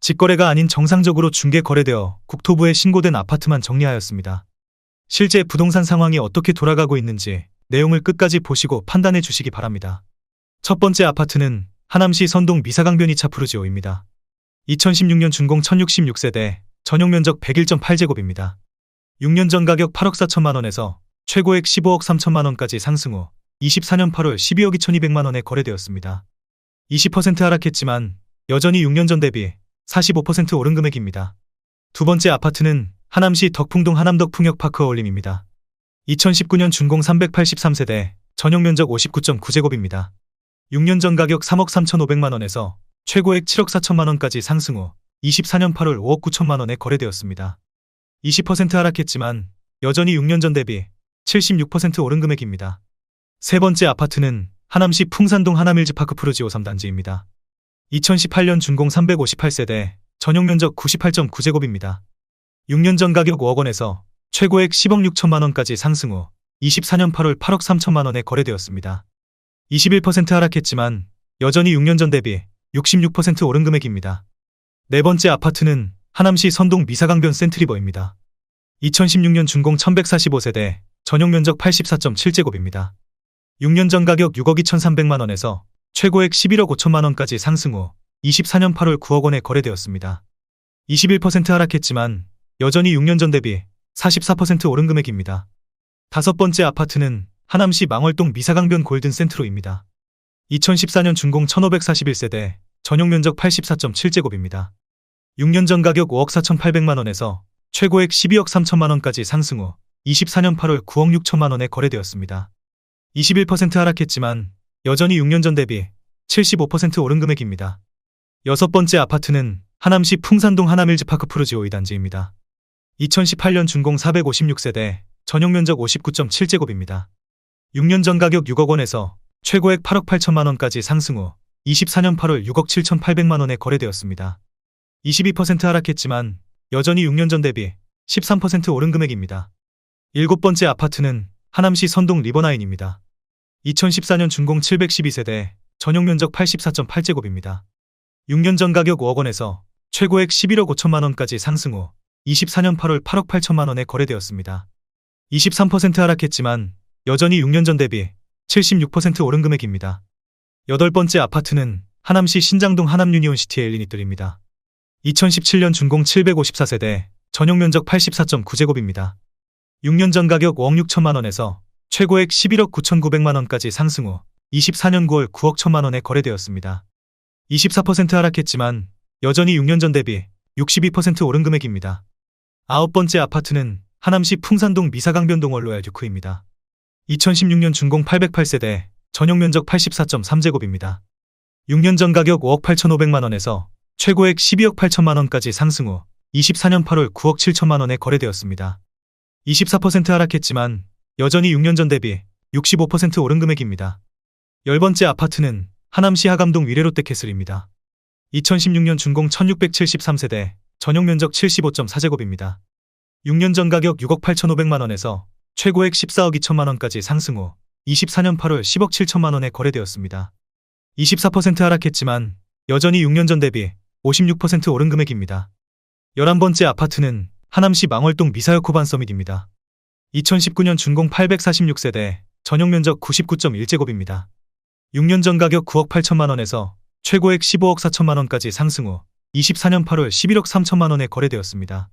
직거래가 아닌 정상적으로 중개 거래되어 국토부에 신고된 아파트만 정리하였습니다. 실제 부동산 상황이 어떻게 돌아가고 있는지 내용을 끝까지 보시고 판단해 주시기 바랍니다. 첫 번째 아파트는 하남시 선동 미사강변 2차 푸르지오입니다. 2016년 준공 1066세대, 전용면적 101.8제곱입니다. 6년 전 가격 8억 4천만 원에서 최고액 15억 3천만 원까지 상승 후 24년 8월 12억 2,200만 원에 거래되었습니다. 20% 하락했지만 여전히 6년 전 대비 45% 오른 금액입니다. 두 번째 아파트는 하남시 덕풍동 하남덕풍역파크 어울림입니다. 2019년 준공 383세대, 전용면적 59.9제곱입니다. 6년 전 가격 3억 3,500만 원에서 최고액 7억 4천만 원까지 상승 후 24년 8월 5억 9천만 원에 거래되었습니다. 20% 하락했지만 여전히 6년 전 대비 76% 오른 금액입니다. 세 번째 아파트는 하남시 풍산동 하남일즈파크 푸르지오 3단지입니다. 2018년 준공 358세대, 전용면적 98.9제곱입니다. 6년 전 가격 5억 원에서 최고액 10억 6천만 원까지 상승 후 24년 8월 8억 3천만 원에 거래되었습니다. 21% 하락했지만 여전히 6년 전 대비 66% 오른 금액입니다. 네 번째 아파트는 하남시 선동 미사강변 센트리버입니다. 2016년 준공 1145세대, 전용면적 84.7제곱입니다. 6년 전 가격 6억 2,300만 원에서 최고액 11억 5천만 원까지 상승 후 24년 8월 9억 원에 거래되었습니다. 21% 하락했지만 여전히 6년 전 대비 44% 오른 금액입니다. 다섯 번째 아파트는 하남시 망월동 미사강변 골든 센트로입니다. 2014년 준공 1541세대, 전용면적 84.7제곱입니다. 6년 전 가격 5억 4,800만 원에서 최고액 12억 3천만 원까지 상승 후 24년 8월 9억 6천만 원에 거래되었습니다. 21% 하락했지만 여전히 6년 전 대비 75% 오른 금액입니다. 여섯 번째 아파트는 하남시 풍산동 하남일즈파크 푸르지오 2단지입니다. 2018년 준공 456세대, 전용면적 59.7제곱입니다. 6년 전 가격 6억 원에서 최고액 8억 8천만 원까지 상승 후 24년 8월 6억 7,800만 원에 거래되었습니다. 22% 하락했지만 여전히 6년 전 대비 13% 오른 금액입니다. 일곱 번째 아파트는 하남시 선동 리버나인입니다. 2014년 준공 712세대, 전용면적 84.8제곱입니다. 6년 전 가격 5억 원에서 최고액 11억 5천만 원까지 상승 후 24년 8월 8억 8천만 원에 거래되었습니다. 23% 하락했지만 여전히 6년 전 대비 76% 오른 금액입니다. 여덟 번째 아파트는 하남시 신장동 하남유니온시티 엘리니뜰입니다. 2017년 준공 754세대, 전용면적 84.9제곱입니다. 6년 전 가격 5억 6천만 원에서 최고액 11억 9,900만 원까지 상승 후 24년 9월 9억 1천만 원에 거래되었습니다. 24% 하락했지만 여전히 6년 전 대비 62% 오른 금액입니다. 아홉 번째 아파트는 하남시 풍산동 미사강변동 원로얄 듀크입니다. 2016년 준공 808세대, 전용면적 84.3제곱입니다. 6년 전 가격 5억 8,500만 원에서 최고액 12억 8천만 원까지 상승 후 24년 8월 9억 7천만 원에 거래되었습니다. 24% 하락했지만 여전히 6년 전 대비 65% 오른 금액입니다. 열 번째 아파트는 하남시 하감동 위례롯데캐슬입니다. 2016년 준공 1673세대, 전용면적 75.4제곱입니다. 6년 전 가격 6억 8,500만 원에서 최고액 14억 2천만 원까지 상승 후 24년 8월 10억 7천만 원에 거래되었습니다. 24% 하락했지만 여전히 6년 전 대비 56% 오른 금액입니다. 11번째 아파트는 하남시 망월동 미사여코반 서밋입니다. 2019년 준공 846세대, 전용면적 99.1제곱입니다. 6년 전 가격 9억 8천만 원에서 최고액 15억 4천만 원까지 상승 후 24년 8월 11억 3천만 원에 거래되었습니다.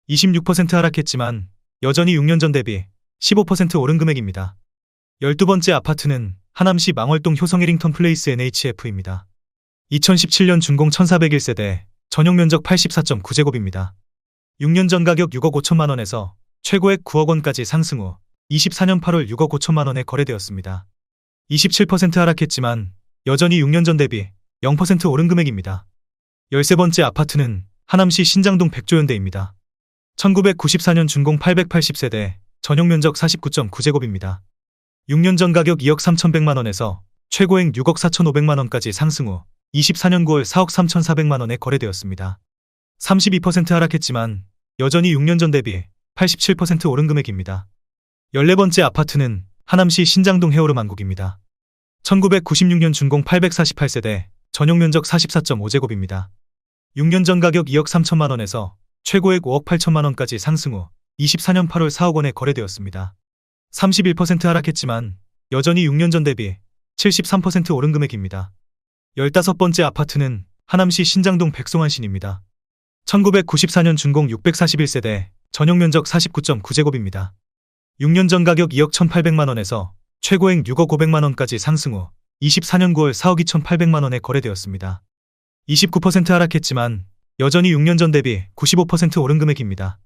26% 하락했지만 여전히 6년 전 대비 15% 오른 금액입니다. 12번째 아파트는 하남시 망월동 효성 해링턴 플레이스 NHF입니다. 2017년 준공 1401세대, 전용면적 84.9제곱입니다. 6년 전 가격 6억 5천만 원에서 최고액 9억 원까지 상승 후 24년 8월 6억 5천만 원에 거래되었습니다. 27% 하락했지만 여전히 6년 전 대비 0% 오른 금액입니다. 13번째 아파트는 하남시 신장동 백조현대입니다. 1994년 준공 880세대, 전용면적 49.9제곱입니다. 6년 전 가격 2억 3,100만 원에서 최고액 6억 4,500만 원까지 상승 후 24년 9월 4억 3,400만 원에 거래되었습니다. 32% 하락했지만 여전히 6년 전 대비 87% 오른 금액입니다. 14번째 아파트는 하남시 신장동 해오름 한국입니다. 1996년 준공 848세대, 전용면적 44.5제곱입니다. 6년 전 가격 2억 3천만 원에서 최고액 5억 8천만 원까지 상승 후 24년 8월 4억 원에 거래되었습니다. 31% 하락했지만 여전히 6년 전 대비 73% 오른 금액입니다. 15번째 아파트는 하남시 신장동 백송한신입니다. 1994년 준공 641세대, 전용 면적 49.9제곱입니다. 6년 전 가격 2억 1,800만 원에서 최고액 6억 500만 원까지 상승 후 24년 9월 4억 2,800만 원에 거래되었습니다. 29% 하락했지만 여전히 6년 전 대비 95% 오른 금액입니다.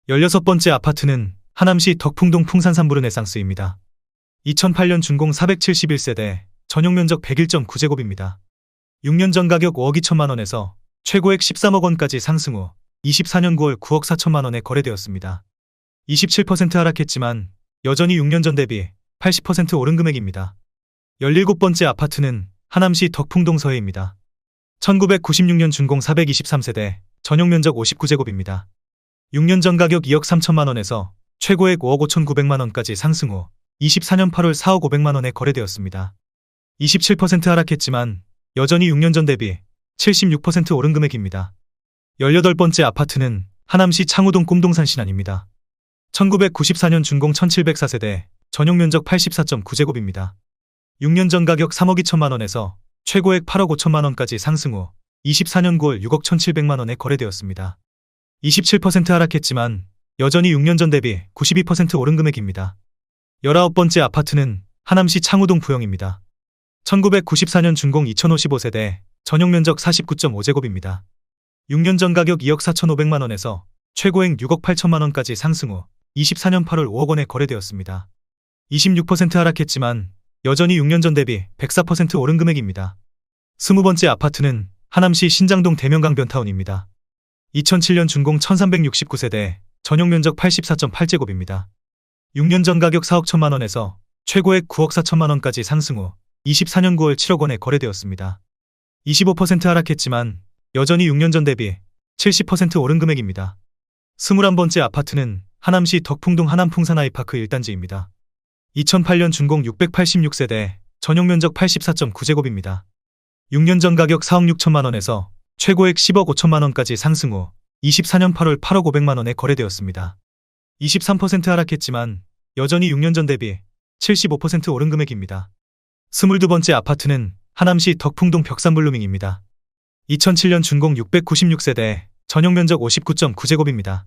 16번째 아파트는 하남시 덕풍동 풍산 삼부르네상스입니다. 2008년 준공 471세대, 전용 면적 101.9제곱입니다. 6년 전 가격 5억 2천만 원에서 최고액 13억 원까지 상승 후 24년 9월 9억 4천만 원에 거래되었습니다. 27% 하락했지만 여전히 6년 전 대비 80% 오른 금액입니다. 17번째 아파트는 하남시 덕풍동 서해입니다. 1996년 준공 423세대, 전용 면적 59제곱입니다. 6년 전 가격 2억 3천만 원에서 최고액 5억 5,900만 원까지 상승 후 24년 8월 4억 500만 원에 거래되었습니다. 27% 하락했지만 여전히 6년 전 대비 76% 오른 금액입니다. 18번째 아파트는 하남시 창우동 꿈동산 신안입니다. 1994년 준공 1704세대, 전용 면적 84.9제곱입니다. 6년 전 가격 3억 2천만 원에서 최고액 8억 5천만 원까지 상승 후 24년 9월 6억 1,700만 원에 거래되었습니다. 27% 하락했지만 여전히 6년 전 대비 92% 오른 금액입니다. 19번째 아파트는 하남시 창우동 부영입니다. 1994년 준공 2055세대, 전용 면적 49.5제곱입니다. 6년 전 가격 2억 4,500만 원에서 최고액 6억 8천만 원까지 상승 후 24년 8월 5억 원에 거래되었습니다. 26% 하락했지만 여전히 6년 전 대비 104% 오른 금액입니다. 20번째 아파트는 하남시 신장동 대명강변타운입니다. 2007년 준공 1369세대, 전용 면적 84.8제곱입니다. 6년 전 가격 4억 1천만 원에서 최고액 9억 4천만 원까지 상승 후 24년 9월 7억 원에 거래되었습니다. 25% 하락했지만 여전히 6년 전 대비 70% 오른 금액입니다. 21번째 아파트는 하남시 덕풍동 하남풍산 아이파크 1단지입니다. 2008년 준공 686세대, 전용 면적 84.9제곱입니다. 6년 전 가격 4억 6천만 원에서 최고액 10억 5천만 원까지 상승 후 24년 8월 8억 500만 원에 거래되었습니다. 23% 하락했지만 여전히 6년 전 대비 75% 오른 금액입니다. 22번째 아파트는 하남시 덕풍동 벽산블루밍입니다. 2007년 준공 696세대, 전용 면적 59.9제곱입니다.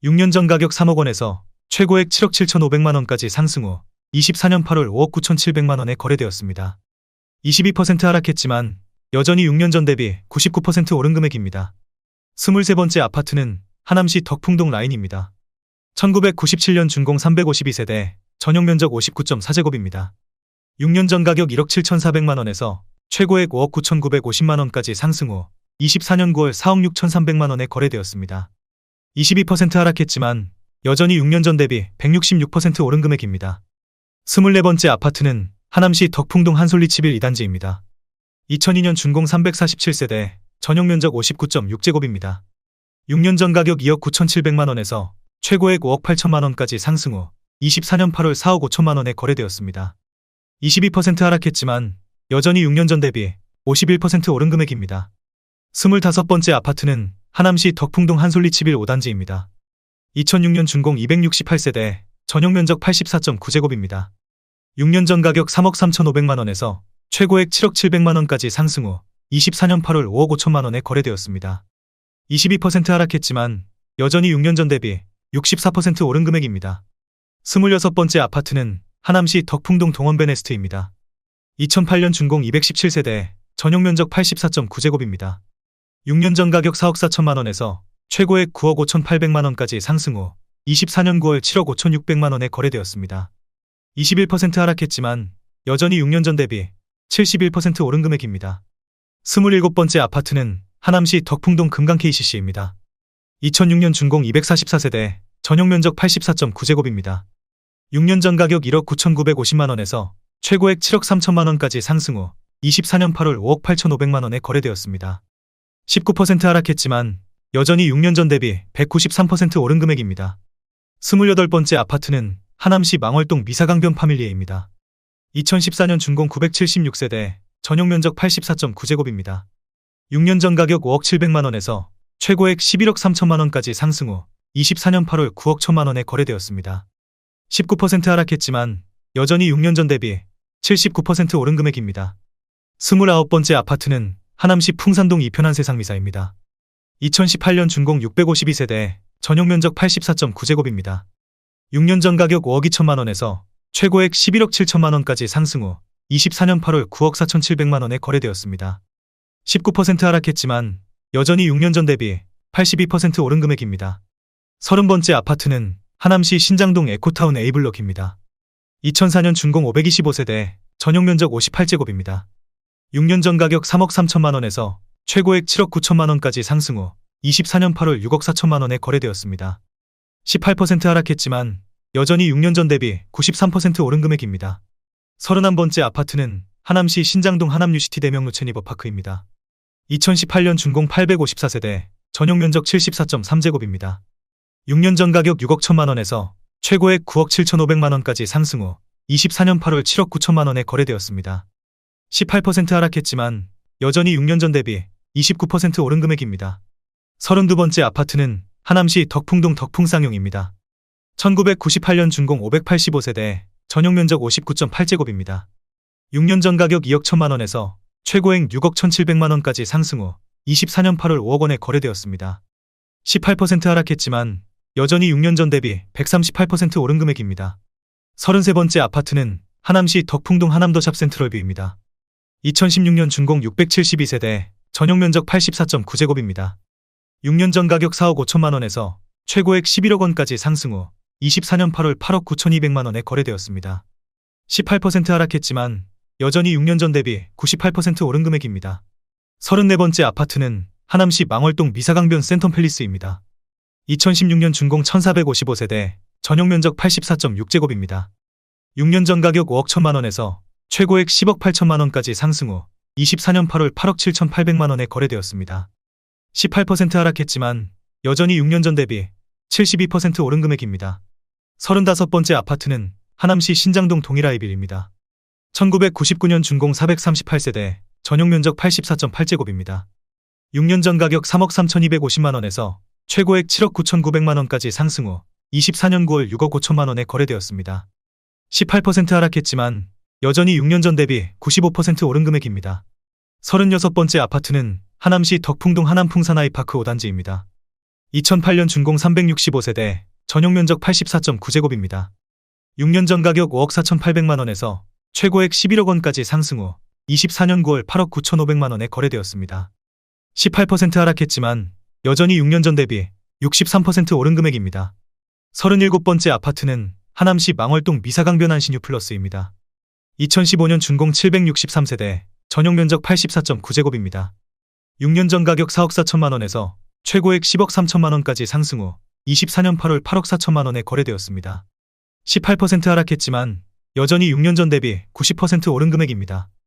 6년 전 가격 3억 원에서 최고액 7억 7,500만 원까지 상승 후 24년 8월 5억 9,700만 원에 거래되었습니다. 22% 하락했지만 여전히 6년 전 대비 99% 오른 금액입니다. 23번째 아파트는 하남시 덕풍동 라인입니다. 1997년 준공 352세대, 전용 면적 59.4제곱입니다. 6년 전 가격 1억 7,400만 원에서 최고액 5억 9,950만 원까지 상승 후 24년 9월 4억 6,300만 원에 거래되었습니다. 22% 하락했지만 여전히 6년 전 대비 166% 오른 금액입니다. 24번째 아파트는 하남시 덕풍동 한솔리치빌 2단지입니다. 2002년 준공 347세대, 전용 면적 59.6제곱입니다. 6년 전 가격 2억 9,700만 원에서 최고액 5억 8천만 원까지 상승 후 24년 8월 4억 5천만 원에 거래되었습니다. 22% 하락했지만 여전히 6년 전 대비 51% 오른 금액입니다. 25번째 아파트는 하남시 덕풍동 한솔리치빌 5단지입니다. 2006년 준공 268세대, 전용 면적 84.9제곱입니다. 6년 전 가격 3억 3,500만 원에서 최고액 7억 700만 원까지 상승 후 24년 8월 5억 5천만 원에 거래되었습니다. 22% 하락했지만 여전히 6년 전 대비 64% 오른 금액입니다. 26번째 아파트는 하남시 덕풍동 동원베네스트입니다. 2008년 준공 217세대, 전용 면적 84.9제곱입니다. 6년 전 가격 4억 4천만 원에서 최고액 9억 5,800만 원까지 상승 후 24년 9월 7억 5,600만 원에 거래되었습니다. 21% 하락했지만 여전히 6년 전 대비 71% 오른 금액입니다. 27번째 아파트는 하남시 덕풍동 금강 KCC입니다. 2006년 준공 244세대, 전용 면적 84.9제곱입니다. 6년 전 가격 1억 9,950만 원에서 최고액 7억 3천만 원까지 상승 후 24년 8월 5억 8,500만 원에 거래되었습니다. 19% 하락했지만 여전히 6년 전 대비 193% 오른 금액입니다. 28번째 아파트는 하남시 망월동 미사강변 파밀리에입니다. 2014년 준공 976세대, 전용 면적 84.9제곱입니다. 6년 전 가격 5억 700만 원에서 최고액 11억 3천만 원까지 상승 후 24년 8월 9억 1천만 원에 거래되었습니다. 19% 하락했지만 여전히 6년 전 대비 79% 오른 금액입니다. 29번째 아파트는 하남시 풍산동 이편한 세상미사입니다. 2018년 준공 652세대, 전용 면적 84.9제곱입니다. 6년 전 가격 5억 2천만 원에서 최고액 11억 7천만 원까지 상승 후 24년 8월 9억 4,700만 원에 거래되었습니다. 19% 하락했지만 여전히 6년 전 대비 82% 오른 금액입니다. 30번째 아파트는 하남시 신장동 에코타운 A블록입니다. 2004년 준공 525세대, 전용 면적 58제곱입니다. 6년 전 가격 3억 3천만 원에서 최고액 7억 9천만 원까지 상승 후 24년 8월 6억 4천만 원에 거래되었습니다. 18% 하락했지만 여전히 6년 전 대비 93% 오른 금액입니다. 31번째 아파트는 하남시 신장동 하남유시티 대명 루체니버파크입니다. 2018년 준공 854세대, 전용 면적 74.3제곱입니다. 6년 전 가격 6억 1천만 원에서 최고액 9억 7,500만 원까지 상승 후 24년 8월 7억 9천만 원에 거래되었습니다. 18% 하락했지만 여전히 6년 전 대비 29% 오른 금액입니다. 32번째 아파트는 하남시 덕풍동 덕풍쌍용입니다. 1998년 준공 585세대, 전용 면적 59.8제곱입니다. 6년 전 가격 2억 1천만 원에서 최고액 6억 1,700만 원까지 상승 후 24년 8월 5억 원에 거래되었습니다. 18% 하락했지만 여전히 6년 전 대비 138% 오른 금액입니다. 33번째 아파트는 하남시 덕풍동 하남더샵 센트럴뷰입니다. 2016년 준공 672세대, 전용 면적 84.9제곱입니다. 6년 전 가격 4억 5천만 원에서 최고액 11억 원까지 상승 후 24년 8월 8억 9,200만 원에 거래되었습니다. 18% 하락했지만 여전히 6년 전 대비 98% 오른 금액입니다. 34번째 아파트는 하남시 망월동 미사강변 센텀팰리스입니다. 2016년 준공 1455세대, 전용 면적 84.6제곱입니다. 6년 전 가격 5억 1천만 원에서 최고액 10억 8천만 원까지 상승 후 24년 8월 8억 7,800만 원에 거래되었습니다. 18% 하락했지만 여전히 6년 전 대비 72% 오른 금액입니다. 35번째 아파트는 하남시 신장동 동일아이빌입니다. 1999년 준공 438세대, 전용 면적 84.8제곱입니다. 6년 전 가격 3억 3,250만 원에서 최고액 7억 9,900만 원까지 상승 후 24년 9월 6억 5천만 원에 거래되었습니다. 18% 하락했지만 여전히 6년 전 대비 95% 오른 금액입니다. 36번째 아파트는 하남시 덕풍동 하남풍산아이파크 5단지입니다. 2008년 준공 365세대, 전용 면적 84.9제곱입니다. 6년 전 가격 5억 4,800만 원에서 최고액 11억 원까지 상승 후 24년 9월 8억 9,500만 원에 거래되었습니다. 18% 하락했지만 여전히 6년 전 대비 63% 오른 금액입니다. 37번째 아파트는 하남시 망월동 미사강변 한신유 플러스입니다. 2015년 준공 763세대, 전용 면적 84.9제곱입니다. 6년 전 가격 4억 4천만 원에서 최고액 10억 3천만 원까지 상승 후 24년 8월 8억 4천만 원에 거래되었습니다. 18% 하락했지만 여전히 6년 전 대비 90% 오른 금액입니다.